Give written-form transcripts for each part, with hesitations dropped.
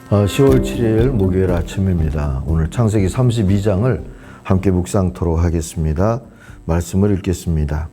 10월 7일 목요일 아침입니다. 오늘 창세기 32장을 함께 묵상토록 하겠습니다. 말씀을 읽겠습니다.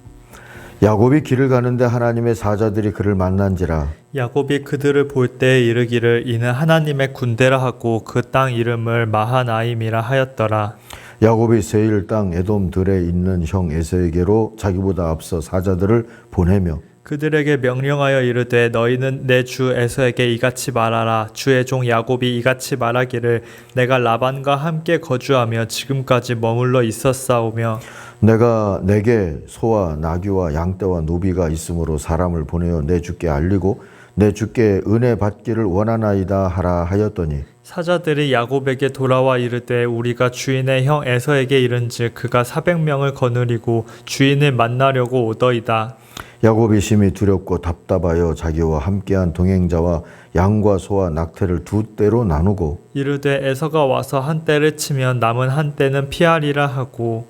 야곱이 길을 가는데 하나님의 사자들이 그를 만난지라. 야곱이 그들을 볼 때에 이르기를 이는 하나님의 군대라 하고 그 땅 이름을 마하나임이라 하였더라. 야곱이 세일 땅 에돔들에 있는 형 에서에게로 자기보다 앞서 사자들을 보내며 그들에게 명령하여 이르되 너희는 내 주 에서에게 이같이 말하라. 주의 종 야곱이 이같이 말하기를 내가 라반과 함께 거주하며 지금까지 머물러 있었사오며 내가 내게 소와 나귀와 양떼와 노비가 있으므로 사람을 보내어 내 주께 알리고 내 주께 은혜 받기를 원하나이다 하라 하였더니 사자들이 야곱에게 돌아와 이르되 우리가 주인의 형 에서에게 이른즉 그가 400명을 거느리고 주인을 만나려고 오더이다. 야곱이 심히 두렵고 답답하여 자기와 함께한 동행자와 양과 소와 낙태를 두 떼로 나누고 이르되 에서가 와서 한 떼를 치면 남은 한 떼는 피하리라 하고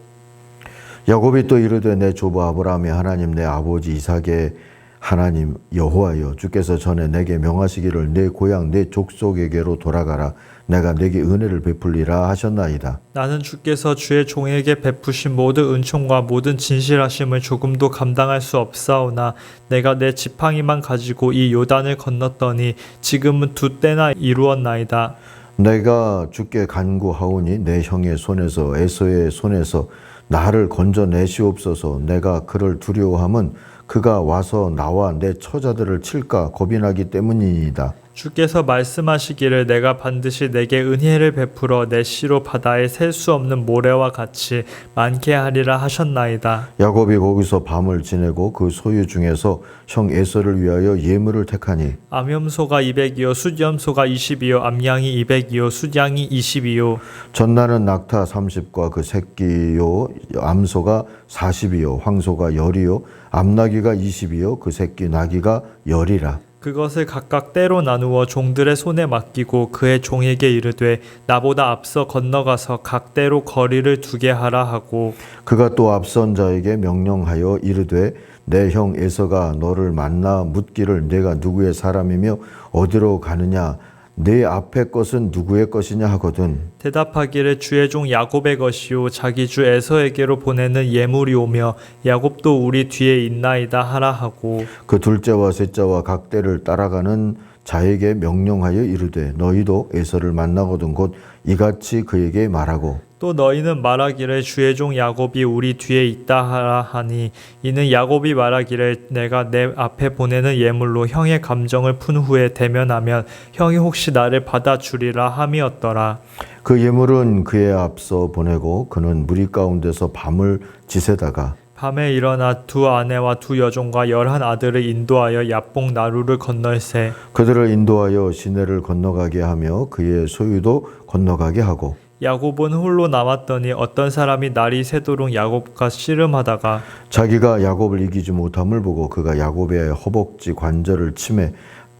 야곱이 또 이르되 내 조부 아브라함의 하나님 내 아버지 이삭의 하나님 여호와여 주께서 전에 내게 명하시기를 내 고향 내 족속에게로 돌아가라 내가 내게 은혜를 베풀리라 하셨나이다. 나는 주께서 주의 종에게 베푸신 모든 은총과 모든 진실하심을 조금도 감당할 수 없사오나 내가 내 지팡이만 가지고 이 요단을 건넜더니 지금은 두 때나 이루었나이다. 내가 주께 간구하오니 내 형의 손에서 에서의 손에서 나를 건져내시옵소서. 내가 그를 두려워함은 그가 와서 나와 내 처자들을 칠까 겁이 나기 때문이니이다. 주께서 말씀하시기를 내가 반드시 내게 은혜를 베풀어 내 씨로 바다에 셀 수 없는 모래와 같이 많게 하리라 하셨나이다. 야곱이 거기서 밤을 지내고 그 소유 중에서 형 에서를 위하여 예물을 택하니 암염소가 200이요 숫염소가 20이요 암양이 200이요 숫양이 20이요 전날은 낙타 30과 그 새끼요 암소가 40이요 황소가 10이요 암나귀가 20이요 그 새끼 나귀가 10이라. 그것을 각각 때로 나누어 종들의 손에 맡기고 그의 종에게 이르되 나보다 앞서 건너가서 각 때로 거리를 두게 하라 하고 그가 또 앞선 자에게 명령하여 이르되 내 형 에서가 너를 만나 묻기를 내가 누구의 사람이며 어디로 가느냐 내 앞의 것은 누구의 것이냐 하거든. 대답하기를 주의 종 야곱의 것이요 자기 주 에서에게로 보내는 예물이 오며 야곱도 우리 뒤에 있나이다 하라 하고 그 둘째와 셋째와 각 때를 따라가는 자에게 명령하여 이르되 너희도 에서를 만나거든 곧 이같이 그에게 말하고 또 너희는 말하기를 주의 종 야곱이 우리 뒤에 있다 하라 하니 이는 야곱이 말하기를 내가 내 앞에 보내는 예물로 형의 감정을 푼 후에 대면하면 형이 혹시 나를 받아주리라 함이었더라. 그 예물은 그의 앞서 보내고 그는 무리 가운데서 밤을 지새다가 밤에 일어나 두 아내와 두 여종과 11 아들을 인도하여 야복 나루를 건널세 그들을 인도하여 시내를 건너가게 하며 그의 소유도 건너가게 하고 야곱은 홀로 남았더니 어떤 사람이 날이 새도록 야곱과 씨름하다가 자기가 야곱을 이기지 못함을 보고 그가 야곱의 허벅지 관절을 치매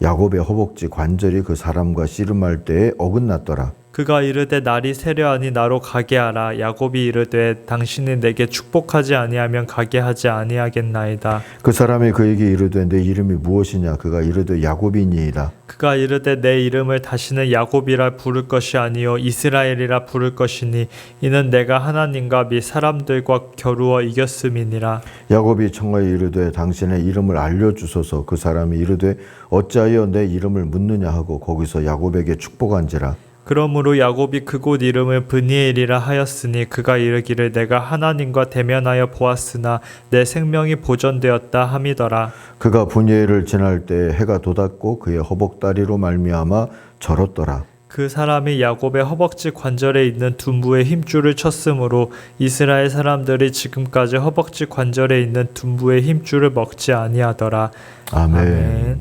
야곱의 허벅지 관절이 그 사람과 씨름할 때에 어긋났더라. 그가 이르되 날이 새려하니 나로 가게 하라. 야곱이 이르되 당신이 내게 축복하지 아니하면 가게 하지 아니하겠나이다. 그 사람이 그에게 이르되 내 이름이 무엇이냐 그가 이르되 야곱이니이다. 그가 이르되 내 이름을 다시는 야곱이라 부를 것이 아니요 이스라엘이라 부를 것이니 이는 내가 하나님과 및 사람들과 겨루어 이겼음이니라. 야곱이 청하여 이르되 당신의 이름을 알려주소서. 그 사람이 이르되 어찌하여 내 이름을 묻느냐 하고 거기서 야곱에게 축복한지라. 그러므로 야곱이 그곳 이름을 브니엘이라 하였으니 그가 이르기를 내가 하나님과 대면하여 보았으나 내 생명이 보존되었다 함이더라. 그가 브니엘을 지날 때 해가 돋았고 그의 허벅다리로 말미암아 절었더라. 그 사람이 야곱의 허벅지 관절에 있는 둔부에 힘줄을 쳤으므로 이스라엘 사람들이 지금까지 허벅지 관절에 있는 둔부의 힘줄을 먹지 아니하더라. 아멘.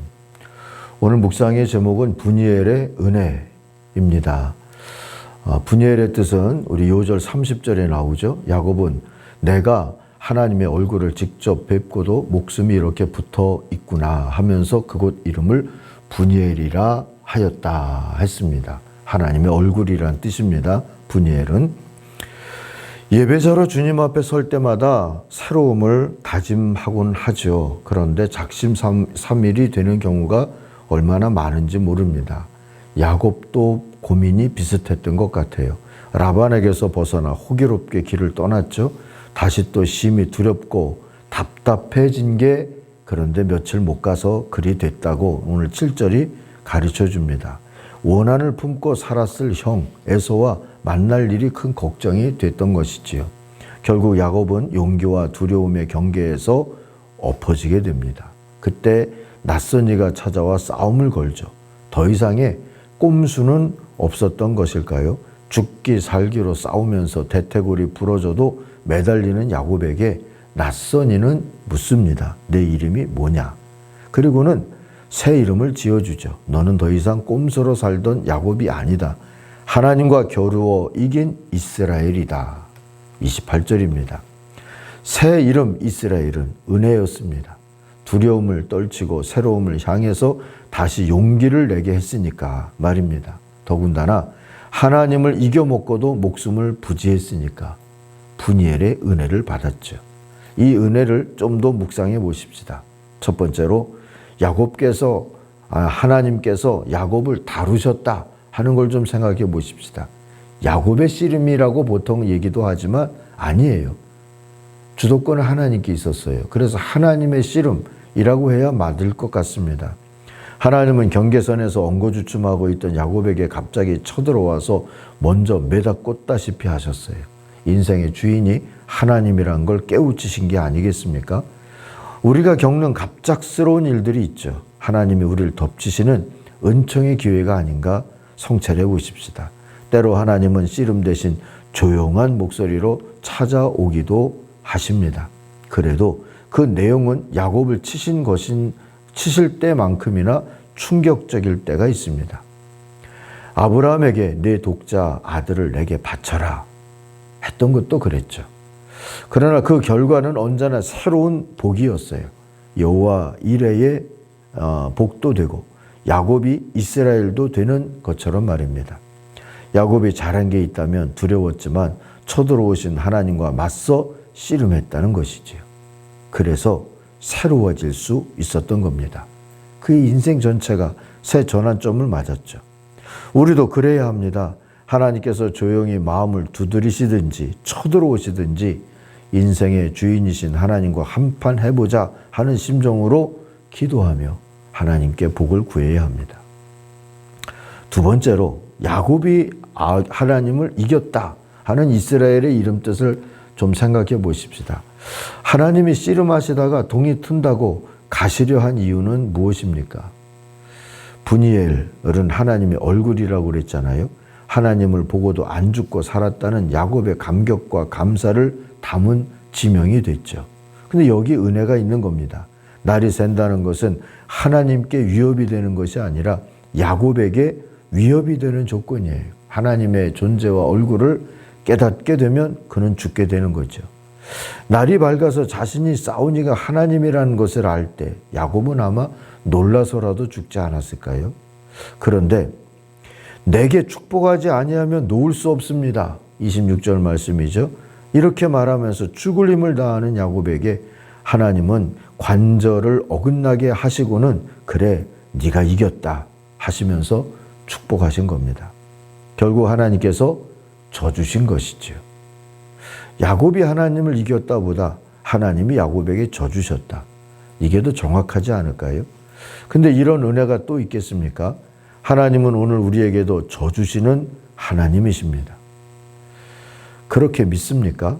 오늘 묵상의 제목은 브니엘의 은혜입니다. 브니엘의 뜻은 우리 요절 30절에 나오죠. 야곱은 내가 하나님의 얼굴을 직접 뵙고도 목숨이 이렇게 붙어 있구나 하면서 그곳 이름을 브니엘이라 하였다 했습니다. 하나님의 얼굴이란 뜻입니다. 브니엘은 예배자로 주님 앞에 설 때마다 새로움을 다짐하곤 하죠. 그런데 작심삼일이 되는 경우가 얼마나 많은지 모릅니다. 야곱도 고민이 비슷했던 것 같아요. 라반에게서 벗어나 호기롭게 길을 떠났죠. 다시 또 심히 두렵고 답답해진 게 그런데 며칠 못 가서 그리 됐다고 오늘 7절이 가르쳐 줍니다. 원한을 품고 살았을 형 에서와 만날 일이 큰 걱정이 됐던 것이지요. 결국 야곱은 용기와 두려움의 경계에서 엎어지게 됩니다. 그때 낯선 이가 찾아와 싸움을 걸죠. 더 이상의 꼼수는 없었던 것일까요? 죽기 살기로 싸우면서 대퇴골이 부러져도 매달리는 야곱에게 낯선 이는 묻습니다. 내 이름이 뭐냐? 그리고는 새 이름을 지어주죠. 너는 더 이상 꼼수로 살던 야곱이 아니다. 하나님과 겨루어 이긴 이스라엘이다. 28절입니다. 새 이름 이스라엘은 은혜였습니다. 두려움을 떨치고 새로움을 향해서 다시 용기를 내게 했으니까 말입니다. 더군다나 하나님을 이겨먹고도 목숨을 부지했으니까 분이엘의 은혜를 받았죠. 이 은혜를 좀 더 묵상해 보십시다. 첫 번째로 하나님께서 야곱을 다루셨다 하는 걸 좀 생각해 보십시다. 야곱의 씨름이라고 보통 얘기도 하지만 아니에요. 주도권은 하나님께 있었어요. 그래서 하나님의 씨름이라고 해야 맞을 것 같습니다. 하나님은 경계선에서 엉거주춤하고 있던 야곱에게 갑자기 쳐들어와서 먼저 매다 꽂다시피 하셨어요. 인생의 주인이 하나님이란 걸 깨우치신 게 아니겠습니까? 우리가 겪는 갑작스러운 일들이 있죠. 하나님이 우리를 덮치시는 은총의 기회가 아닌가 성찰해 보십시다. 때로 하나님은 씨름 대신 조용한 목소리로 찾아오기도 하십니다. 그래도 그 내용은 야곱을 치실 때만큼이나 충격적일 때가 있습니다. 아브라함에게 내 독자 아들을 내게 바쳐라 했던 것도 그랬죠. 그러나 그 결과는 언제나 새로운 복이었어요. 여호와 이레의 복도 되고 야곱이 이스라엘도 되는 것처럼 말입니다. 야곱이 잘한 게 있다면 두려웠지만 쳐들어오신 하나님과 맞서 씨름했다는 것이지요. 그래서 새로워질 수 있었던 겁니다. 그의 인생 전체가 새 전환점을 맞았죠. 우리도 그래야 합니다. 하나님께서 조용히 마음을 두드리시든지 쳐들어오시든지 인생의 주인이신 하나님과 한판 해보자 하는 심정으로 기도하며 하나님께 복을 구해야 합니다. 두 번째로 야곱이 하나님을 이겼다 하는 이스라엘의 이름 뜻을 좀 생각해 보십시다. 하나님이 씨름하시다가 동이 튼다고 가시려 한 이유는 무엇입니까? 분이엘은 하나님의 얼굴이라고 그랬잖아요. 하나님을 보고도 안 죽고 살았다는 야곱의 감격과 감사를 담은 지명이 됐죠. 근데 여기 은혜가 있는 겁니다. 날이 샌다는 것은 하나님께 위협이 되는 것이 아니라 야곱에게 위협이 되는 조건이에요. 하나님의 존재와 얼굴을 깨닫게 되면 그는 죽게 되는 거죠. 날이 밝아서 자신이 싸운 이가 하나님이라는 것을 알 때 야곱은 아마 놀라서라도 죽지 않았을까요? 그런데 내게 축복하지 아니하면 놓을 수 없습니다. 26절 말씀이죠. 이렇게 말하면서 죽을 힘을 다하는 야곱에게 하나님은 관절을 어긋나게 하시고는 그래 네가 이겼다 하시면서 축복하신 겁니다. 결국 하나님께서 져주신 것이지요. 야곱이 하나님을 이겼다보다 하나님이 야곱에게 져주셨다. 이게 더 정확하지 않을까요? 근데 이런 은혜가 또 있겠습니까? 하나님은 오늘 우리에게도 져주시는 하나님이십니다. 그렇게 믿습니까?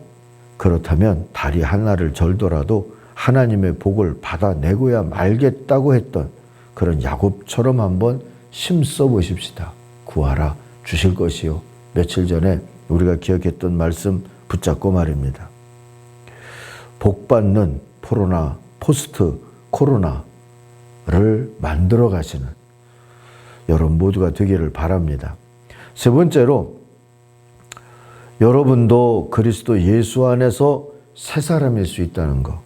그렇다면 다리 하나를 절더라도 하나님의 복을 받아내고야 말겠다고 했던 그런 야곱처럼 한번 힘써 보십시다. 구하라 주실 것이요. 며칠 전에 우리가 기억했던 말씀 붙잡고 말입니다. 복받는 포스트 코로나를 만들어 가시는 여러분 모두가 되기를 바랍니다. 세 번째로 여러분도 그리스도 예수 안에서 새 사람일 수 있다는 것.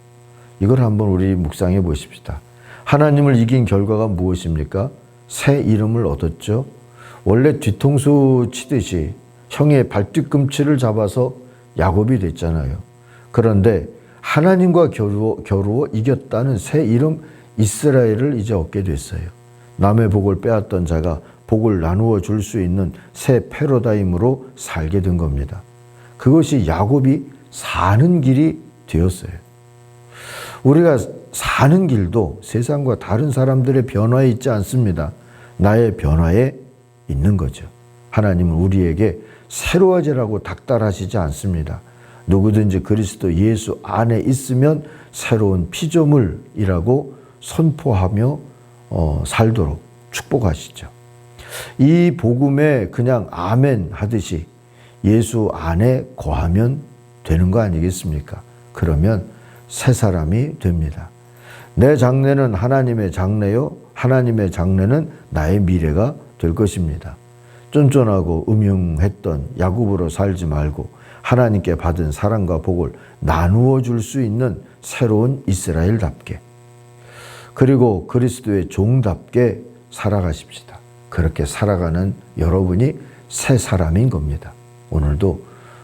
이걸 한번 우리 묵상해 보십시다. 하나님을 이긴 결과가 무엇입니까? 새 이름을 얻었죠. 원래 뒤통수 치듯이 형의 발뒤꿈치를 잡아서 야곱이 됐잖아요. 그런데 하나님과 겨루어 이겼다는 새 이름 이스라엘을 이제 얻게 됐어요. 남의 복을 빼앗던 자가 복을 나누어 줄 수 있는 새 패러다임으로 살게 된 겁니다. 그것이 야곱이 사는 길이 되었어요. 우리가 사는 길도 세상과 다른 사람들의 변화에 있지 않습니다. 나의 변화에 있는 거죠. 하나님은 우리에게 새로워지라고 닥달하시지 않습니다. 누구든지 그리스도 예수 안에 있으면 새로운 피조물이라고 선포하며 살도록 축복하시죠. 이 복음에 그냥 아멘 하듯이 예수 안에 거하면 되는 거 아니겠습니까? 그러면 새 사람이 됩니다. 내 장래는 하나님의 장래요. 하나님의 장래는 나의 미래가 될 것입니다. 쫀쫀하고 음흉했던 야곱으로 살지 말고 하나님께 받은 사랑과 복을 나누어 줄 수 있는 새로운 이스라엘답게, 그리고 그리스도의 종답게 살아가십시다. 그렇게 살아가는 여러분이 새 사람인 겁니다. 오늘도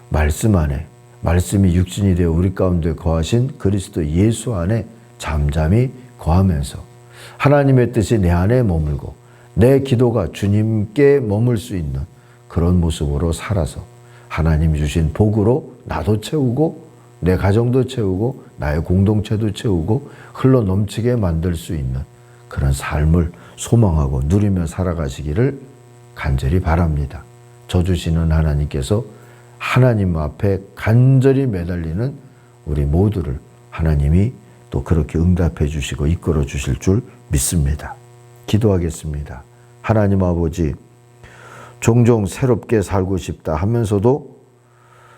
말씀 안에, 말씀이 육신이 되어 우리 가운데 거하신 그리스도 예수 안에 잠잠히 거하면서 하나님의 뜻이 내 안에 머물고 내 기도가 주님께 머물 수 있는 그런 모습으로 살아서 하나님 주신 복으로 나도 채우고 내 가정도 채우고 나의 공동체도 채우고 흘러 넘치게 만들 수 있는 그런 삶을 소망하고 누리며 살아가시기를 간절히 바랍니다. 저 주시는 하나님께서 하나님 앞에 간절히 매달리는 우리 모두를 하나님이 또 그렇게 응답해 주시고 이끌어 주실 줄 믿습니다. 기도하겠습니다. 하나님 아버지, 종종 새롭게 살고 싶다 하면서도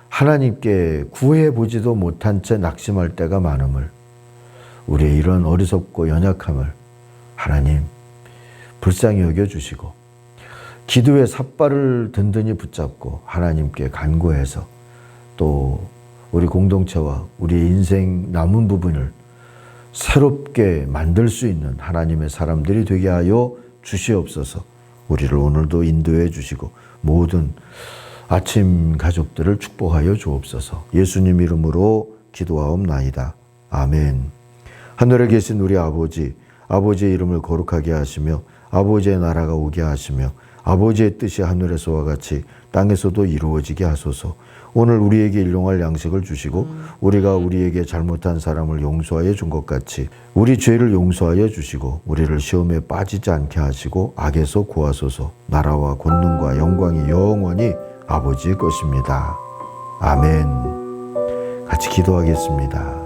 하나님께 구해보지도 못한 채 낙심할 때가 많음을, 우리의 이런 어리석고 연약함을 하나님 불쌍히 여겨주시고 기도의 삿발을 든든히 붙잡고 하나님께 간구해서 또 우리 공동체와 우리의 인생 남은 부분을 새롭게 만들 수 있는 하나님의 사람들이 되게 하여 주시옵소서. 우리를 오늘도 인도해 주시고 모든 아침 가족들을 축복하여 주옵소서. 예수님 이름으로 기도하옵나이다. 아멘. 하늘에 계신 우리 아버지, 아버지의 이름을 거룩하게 하시며 아버지의 나라가 오게 하시며 아버지의 뜻이 하늘에서와 같이 땅에서도 이루어지게 하소서. 오늘 우리에게 일용할 양식을 주시고 우리가 우리에게 잘못한 사람을 용서하여 준 것 같이 우리 죄를 용서하여 주시고 우리를 시험에 빠지지 않게 하시고 악에서 구하소서. 나라와 권능과 영광이 영원히 아버지의 것입니다. 아멘. 같이 기도하겠습니다.